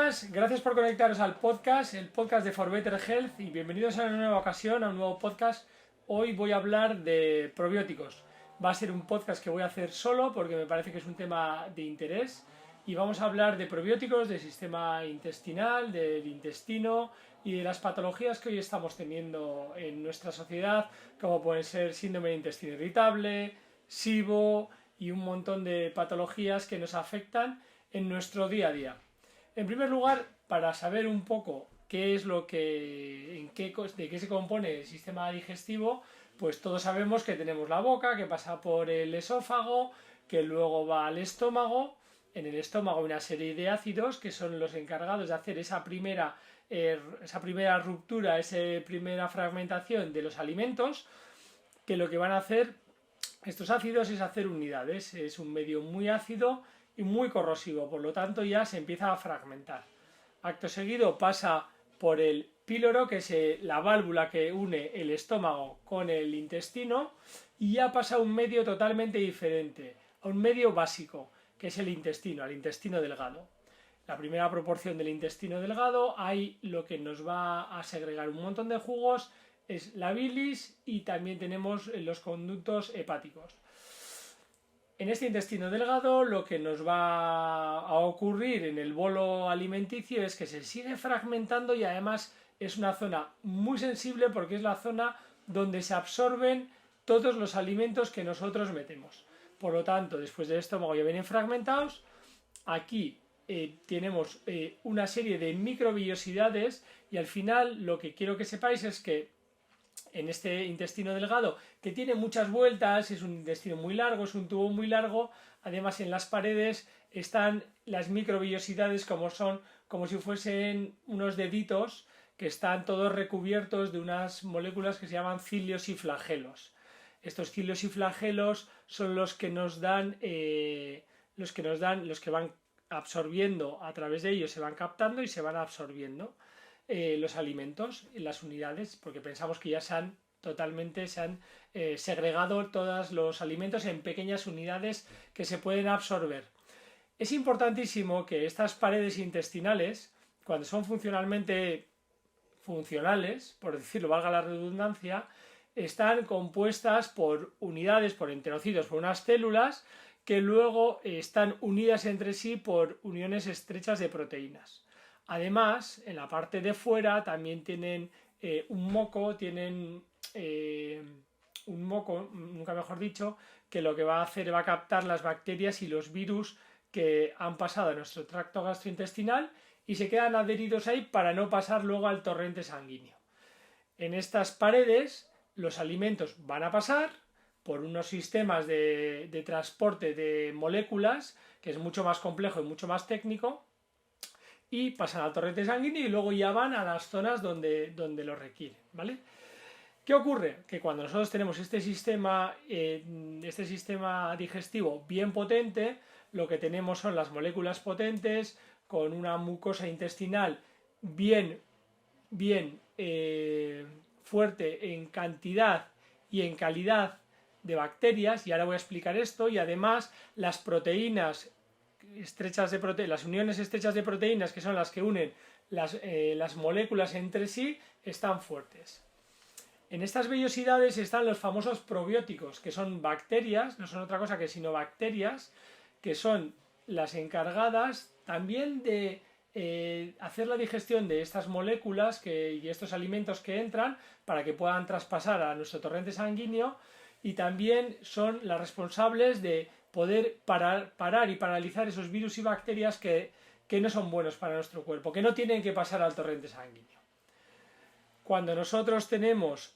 buenas, gracias por conectaros al podcast, el podcast de For Better Health, y bienvenidos a una nueva ocasión, a un nuevo podcast. Hoy voy a hablar de probióticos. Va a ser un podcast que voy a hacer solo porque me parece que es un tema de interés, y vamos a hablar de probióticos, del sistema intestinal, del intestino y de las patologías que hoy estamos teniendo en nuestra sociedad, como pueden ser síndrome de intestino irritable, SIBO y un montón de patologías que nos afectan en nuestro día a día. En primer lugar, para saber un poco qué es lo que, de qué se compone el sistema digestivo, pues todos sabemos que tenemos la boca, que pasa por el esófago, que luego va al estómago. En el estómago hay una serie de ácidos que son los encargados de hacer esa primera ruptura, esa primera fragmentación de los alimentos, que lo que van a hacer estos ácidos es hacer unidades. Es un medio muy ácido y muy corrosivo, por lo tanto ya se empieza a fragmentar. Acto seguido pasa por el píloro, que es la válvula que une el estómago con el intestino, y ya pasa a un medio totalmente diferente, a un medio básico, que es el intestino, al intestino delgado. La primera proporción del intestino delgado, hay lo que nos va a segregar un montón de jugos, es la bilis, y también tenemos los conductos hepáticos. En este intestino delgado lo que nos va a ocurrir en el bolo alimenticio es que se sigue fragmentando, y además es una zona muy sensible porque es la zona donde se absorben todos los alimentos que nosotros metemos. Por lo tanto, después del estómago ya vienen fragmentados. Aquí tenemos una serie de microvillosidades, y al final lo que quiero que sepáis es que en este intestino delgado, que tiene muchas vueltas, es un intestino muy largo, es un tubo muy largo, además en las paredes están las microvillosidades, como si fuesen unos deditos que están todos recubiertos de unas moléculas que se llaman cilios y flagelos. Estos cilios y flagelos son los que van absorbiendo, a través de ellos se van captando y se van absorbiendo los alimentos en las unidades, porque pensamos que ya se han segregado todos los alimentos en pequeñas unidades que se pueden absorber. Es importantísimo que estas paredes intestinales, cuando son funcionalmente funcionales, por decirlo, valga la redundancia, están compuestas por unidades, por enterocitos, por unas células que luego están unidas entre sí por uniones estrechas de proteínas. Además, en la parte de fuera también tienen un moco, nunca mejor dicho, que lo que va a hacer va a captar las bacterias y los virus que han pasado a nuestro tracto gastrointestinal y se quedan adheridos ahí para no pasar luego al torrente sanguíneo. En estas paredes los alimentos van a pasar por unos sistemas de transporte de moléculas, que es mucho más complejo y mucho más técnico, y pasan al torrente sanguíneo y luego ya van a las zonas donde lo requieren, ¿vale? ¿Qué ocurre? Que cuando nosotros tenemos este sistema digestivo bien potente, lo que tenemos son las moléculas potentes con una mucosa intestinal bien fuerte en cantidad y en calidad de bacterias, y ahora voy a explicar esto, y además las proteínas las uniones estrechas de proteínas, que son las que unen las moléculas entre sí, están fuertes. En estas vellosidades están los famosos probióticos, que son bacterias, no son otra cosa que sino bacterias, que son las encargadas también de hacer la digestión de estas moléculas y estos alimentos que entran para que puedan traspasar a nuestro torrente sanguíneo, y también son las responsables de poder parar y paralizar esos virus y bacterias que no son buenos para nuestro cuerpo, que no tienen que pasar al torrente sanguíneo. Cuando nosotros tenemos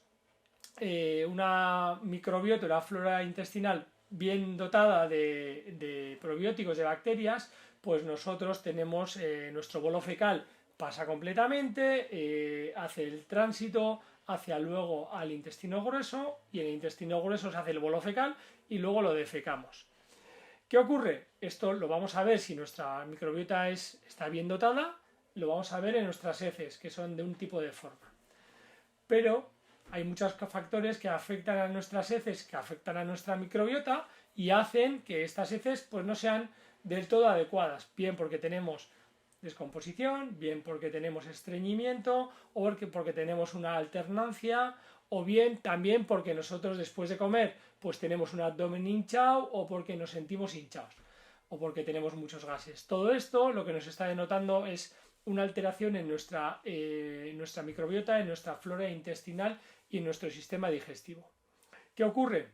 una microbiota, una flora intestinal bien dotada de probióticos, de bacterias, pues nosotros tenemos nuestro bolo fecal pasa completamente, hace el tránsito hacia luego al intestino grueso, y en el intestino grueso se hace el bolo fecal y luego lo defecamos. ¿Qué ocurre? Esto lo vamos a ver si nuestra microbiota está bien dotada, lo vamos a ver en nuestras heces, que son de un tipo de forma. Pero hay muchos factores que afectan a nuestras heces, que afectan a nuestra microbiota, y hacen que estas heces pues no sean del todo adecuadas. Bien porque tenemos descomposición, bien porque tenemos estreñimiento, o porque tenemos una alternancia, o bien también porque nosotros después de comer pues tenemos un abdomen hinchado, o porque nos sentimos hinchados, o porque tenemos muchos gases. Todo esto lo que nos está denotando es una alteración en nuestra microbiota, en nuestra flora intestinal y en nuestro sistema digestivo. ¿Qué ocurre?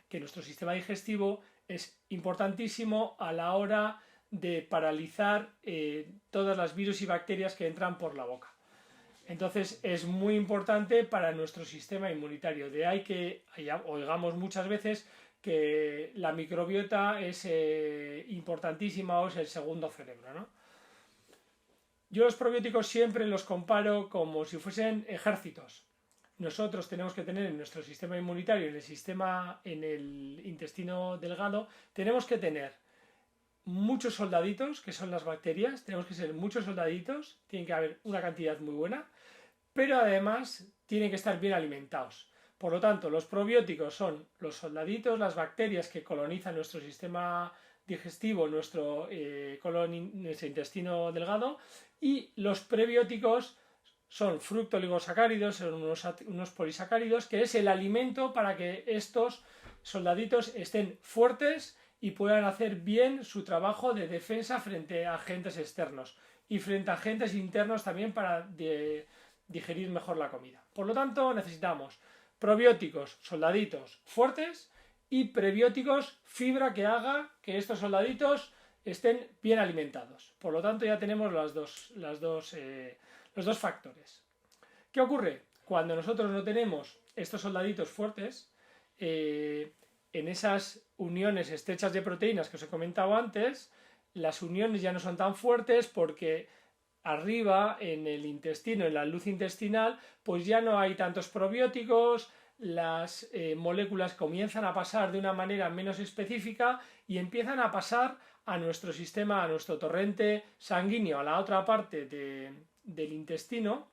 Que nuestro sistema digestivo es importantísimo a la hora de paralizar todas las virus y bacterias que entran por la boca. Entonces es muy importante para nuestro sistema inmunitario. De ahí que oigamos muchas veces que la microbiota es importantísima, o es el segundo cerebro, ¿no? Yo los probióticos siempre los comparo como si fuesen ejércitos. Nosotros tenemos que tener en nuestro sistema inmunitario, en el intestino delgado, tenemos que tener muchos soldaditos, que son las bacterias, tenemos que ser muchos soldaditos, tiene que haber una cantidad muy buena, pero además tienen que estar bien alimentados. Por lo tanto, los probióticos son los soldaditos, las bacterias que colonizan nuestro sistema digestivo, nuestro intestino delgado, y los prebióticos son fructooligosacáridos, son unos polisacáridos, que es el alimento para que estos soldaditos estén fuertes y puedan hacer bien su trabajo de defensa frente a agentes externos y frente a agentes internos también para digerir mejor la comida. Por lo tanto, necesitamos probióticos, soldaditos fuertes, y prebióticos, fibra que haga que estos soldaditos estén bien alimentados. Por lo tanto, ya tenemos los dos factores. ¿Qué ocurre? Cuando nosotros no tenemos estos soldaditos fuertes, en esas uniones estrechas de proteínas que os he comentado antes, las uniones ya no son tan fuertes porque arriba en el intestino, en la luz intestinal, pues ya no hay tantos probióticos, las moléculas comienzan a pasar de una manera menos específica y empiezan a pasar a nuestro sistema, a nuestro torrente sanguíneo, a la otra parte del intestino,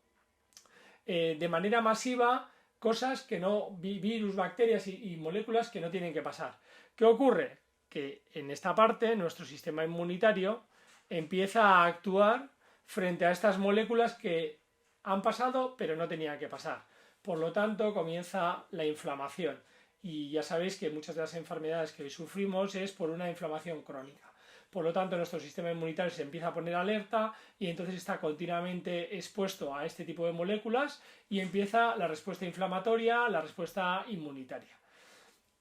de manera masiva, cosas que no, virus, bacterias y moléculas que no tienen que pasar. ¿Qué ocurre? Que en esta parte nuestro sistema inmunitario empieza a actuar frente a estas moléculas que han pasado pero no tenían que pasar. Por lo tanto, comienza la inflamación. Y ya sabéis que muchas de las enfermedades que hoy sufrimos es por una inflamación crónica. Por lo tanto, nuestro sistema inmunitario se empieza a poner alerta y entonces está continuamente expuesto a este tipo de moléculas y empieza la respuesta inflamatoria, la respuesta inmunitaria.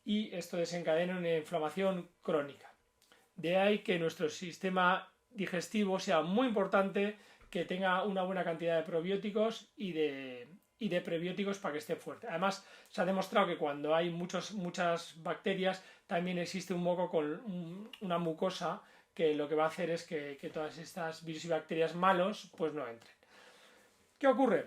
Y esto desencadena una inflamación crónica. De ahí que nuestro sistema digestivo sea muy importante, que tenga una buena cantidad de probióticos y de prebióticos para que esté fuerte. Además, se ha demostrado que cuando hay muchas bacterias, también existe un moco con una mucosa que lo que va a hacer es que todas estas virus y bacterias malos pues no entren. ¿Qué ocurre?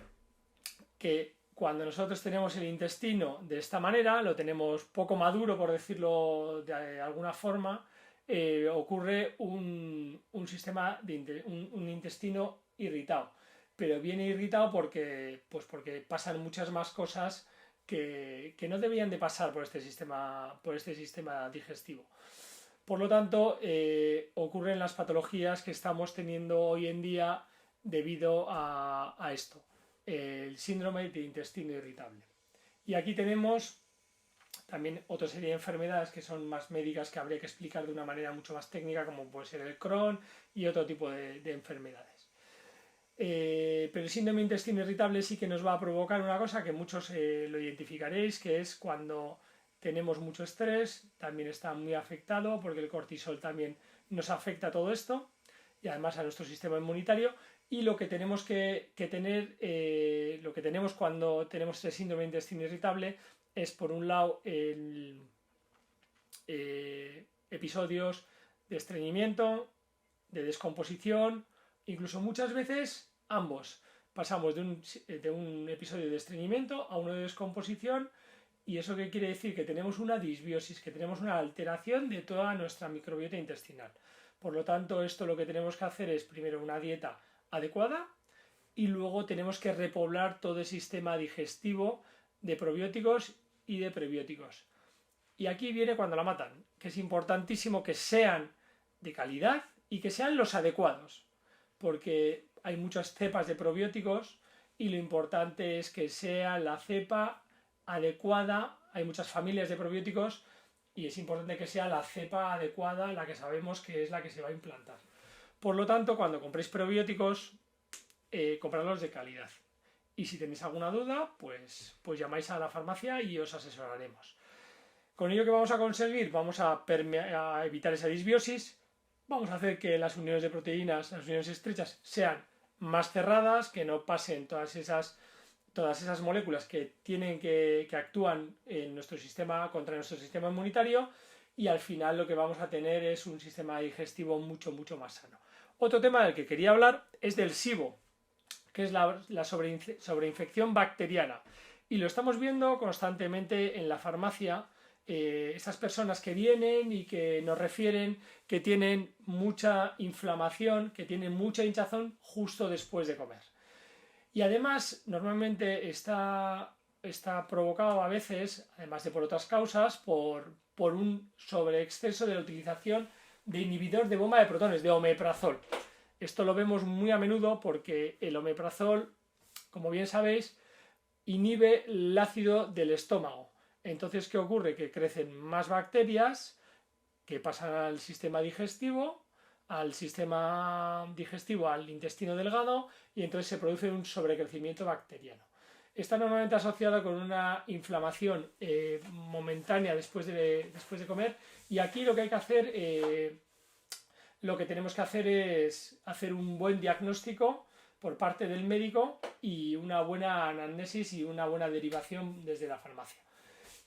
Que cuando nosotros tenemos el intestino de esta manera, lo tenemos poco maduro, por decirlo de alguna forma, ocurre un intestino irritado. Pero viene irritado porque pasan muchas más cosas que no debían de pasar por este sistema digestivo. Por lo tanto, ocurren las patologías que estamos teniendo hoy en día debido a esto, el síndrome de intestino irritable. Y aquí tenemos también otra serie de enfermedades que son más médicas, que habría que explicar de una manera mucho más técnica, como puede ser el Crohn y otro tipo de enfermedades. Pero el síndrome de intestino irritable sí que nos va a provocar una cosa que muchos lo identificaréis, que es cuando tenemos mucho estrés, también está muy afectado porque el cortisol también nos afecta a todo esto y además a nuestro sistema inmunitario. Y lo que tenemos que tener, lo que tenemos cuando tenemos este síndrome de intestino irritable es, por un lado, episodios de estreñimiento, de descomposición, incluso muchas veces ambos. Pasamos de un episodio de estreñimiento a uno de descomposición. ¿Y eso qué quiere decir? Que tenemos una disbiosis, que tenemos una alteración de toda nuestra microbiota intestinal. Por lo tanto, esto lo que tenemos que hacer es primero una dieta adecuada y luego tenemos que repoblar todo el sistema digestivo de probióticos y de prebióticos. Y aquí viene cuando la matan, que es importantísimo que sean de calidad y que sean los adecuados. porque hay muchas cepas de probióticos y lo importante es que sea la cepa adecuada. Hay muchas familias de probióticos y es importante que sea la cepa adecuada, la que sabemos que es la que se va a implantar. Por lo tanto, cuando compréis probióticos, compradlos de calidad. Y si tenéis alguna duda, pues llamáis a la farmacia y os asesoraremos. Con ello, ¿qué vamos a conseguir? Vamos a evitar esa disbiosis, vamos a hacer que las uniones de proteínas, las uniones estrechas, sean más cerradas, que no pasen todas esas moléculas que actúan en nuestro sistema contra nuestro sistema inmunitario, y al final lo que vamos a tener es un sistema digestivo mucho más sano. Otro tema del que quería hablar es del SIBO, que es la sobreinfección bacteriana, y lo estamos viendo constantemente en la farmacia. Estas personas que vienen y que nos refieren que tienen mucha inflamación, que tienen mucha hinchazón justo después de comer. Y además, normalmente está provocado a veces, además de por otras causas, por un sobreexceso de la utilización de inhibidor de bomba de protones, de omeprazol. Esto lo vemos muy a menudo porque el omeprazol, como bien sabéis, inhibe el ácido del estómago. Entonces, ¿qué ocurre? Que crecen más bacterias que pasan al sistema digestivo, al intestino delgado, y entonces se produce un sobrecrecimiento bacteriano. Está normalmente asociado con una inflamación momentánea después de comer, y aquí lo que hay que hacer, lo que tenemos que hacer es hacer un buen diagnóstico por parte del médico y una buena anamnesis y una buena derivación desde la farmacia.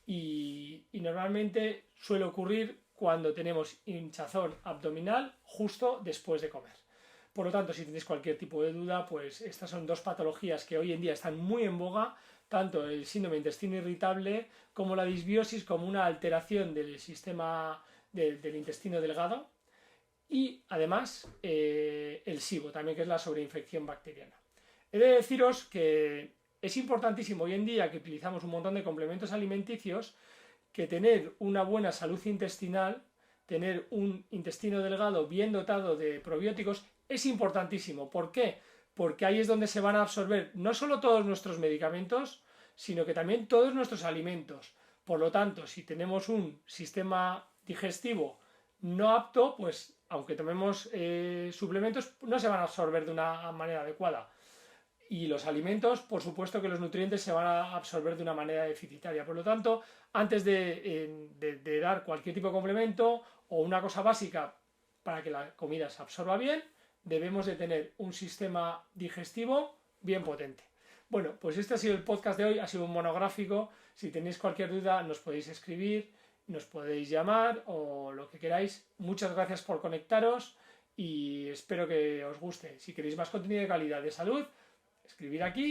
Y normalmente suele ocurrir cuando tenemos hinchazón abdominal justo después de comer. Por lo tanto, si tenéis cualquier tipo de duda, pues estas son dos patologías que hoy en día están muy en boga, tanto el síndrome de intestino irritable como la disbiosis, como una alteración del sistema del intestino delgado, y además el SIBO también, que es la sobreinfección bacteriana. He de deciros que es importantísimo hoy en día, que utilizamos un montón de complementos alimenticios, que tener una buena salud intestinal, tener un intestino delgado bien dotado de probióticos, es importantísimo. ¿Por qué? Porque ahí es donde se van a absorber no solo todos nuestros medicamentos, sino que también todos nuestros alimentos. Por lo tanto, si tenemos un sistema digestivo no apto, pues aunque tomemos suplementos, no se van a absorber de una manera adecuada. Y los alimentos, por supuesto que los nutrientes se van a absorber de una manera deficitaria. Por lo tanto, antes de dar cualquier tipo de complemento o una cosa básica para que la comida se absorba bien, debemos de tener un sistema digestivo bien potente. Bueno, pues este ha sido el podcast de hoy, ha sido un monográfico. Si tenéis cualquier duda, nos podéis escribir, nos podéis llamar o lo que queráis. Muchas gracias por conectaros y espero que os guste. Si queréis más contenido de calidad de salud, escribir aquí.